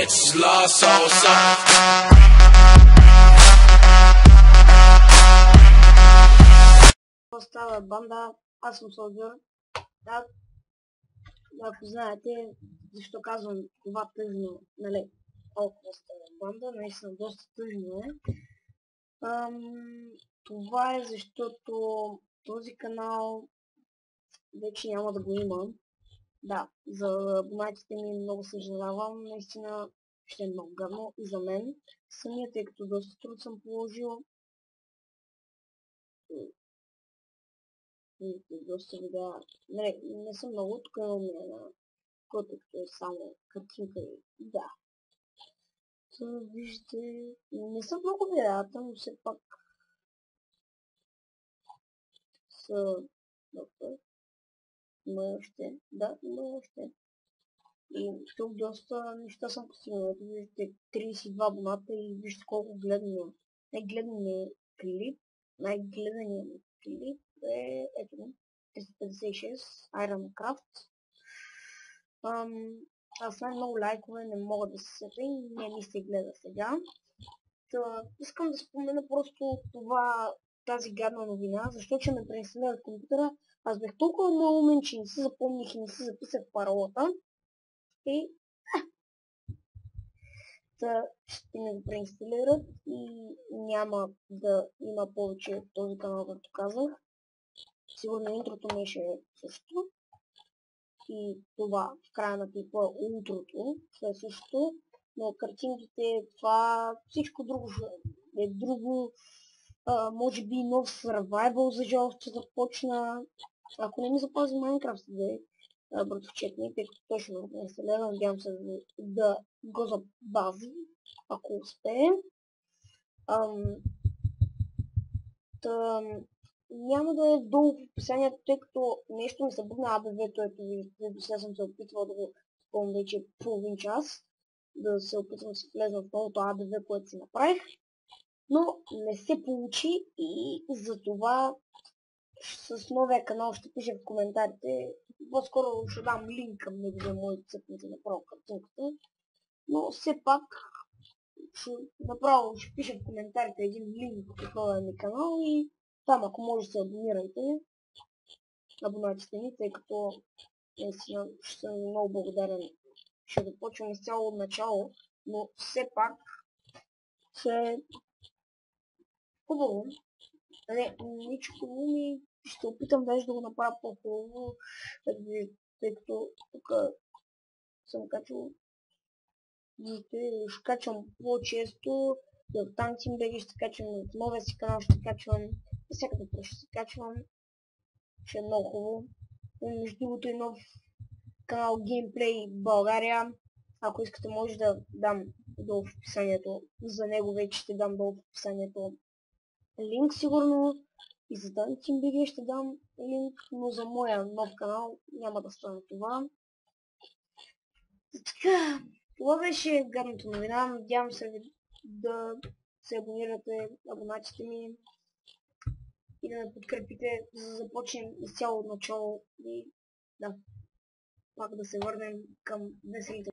It's lost soul song. Става банда, аз съм Солдър. Да, ако знаете защо казвам това тъжно, нали, толкова става банда, наистина доста тъжно е. Това е защото този канал вече няма да го има. Да, за абонатите ми много съжалявам, наистина ще е много гадно и за мен самия, тъй като доста труд съм положил. Доста видеа, не съм много, тук имам една, който е само картинка и да. Виждате, не съм много видеата, но все пак са доста. Има още, да, има още. И тук доста неща съм постигнал. Виждате 32 абоната и виждате колко гледания. Най-гледания клип е ето 356 Iron Craft. Аз най-много лайкове не мога да се сета и не ми се гледа сега. Искам да спомена просто тази гадна новина, защото ме преинсталират компютъра. Аз бях толкова много умен, че не си запомних и не си записах паролата. И ще ме го преинсталират и няма да има повече този канал, както казах. Сигурно интрото ми ще е също. И това в края на клипа интрото ще е също. Но картинките, това, всичко друго е друго. Може би нов survival за жалост ще започна. Ако не ми запази Майнкрафт, братовчетни, тъй като той ще го преинсталира, надявам се да го забави, ако успее. Няма да е долу в описанието, тъй като нещо ми се бъдна АБВ-то, ето виждате, сега съм се опитвал да го спомня вече половин час, да се опитвам да се влезна в новото АБВ, което си направих, но не се получи и затова с новия канал ще пиша в коментарите. По-скоро ще дам линк към него, да може да цъкнете направо картинката. Но все пак направо ще пиша в коментарите един линк от новия ми канал и там, ако може, се абонирайте. Абонатите ми, тъй като наистина ще съм много благодарен. Ще да почвам изцяло от начало, но все пак ще хубаво. Ничко хубаво ми ще опитам даже да го направя по-хубаво, тъй като тук съм качвал, ще качвам по-често, в TanksTeam.bg ще качвам, в новия си канал ще качвам, всякъде ще се качвам, ще е много хубаво. Между другото и нов канал Gameplay България, ако искате може да дам долу в описанието, за него вече ще дам долу в описанието линк сигурно. И за TanksTeam.bg ще дам линк, но за моя нов канал няма да стане това. Така, това беше гадната новина. Надявам се да се абонирате, абонатите ми и да ме подкрепите, за да започнем изцяло от начало и да, пак да се върнем към веселите.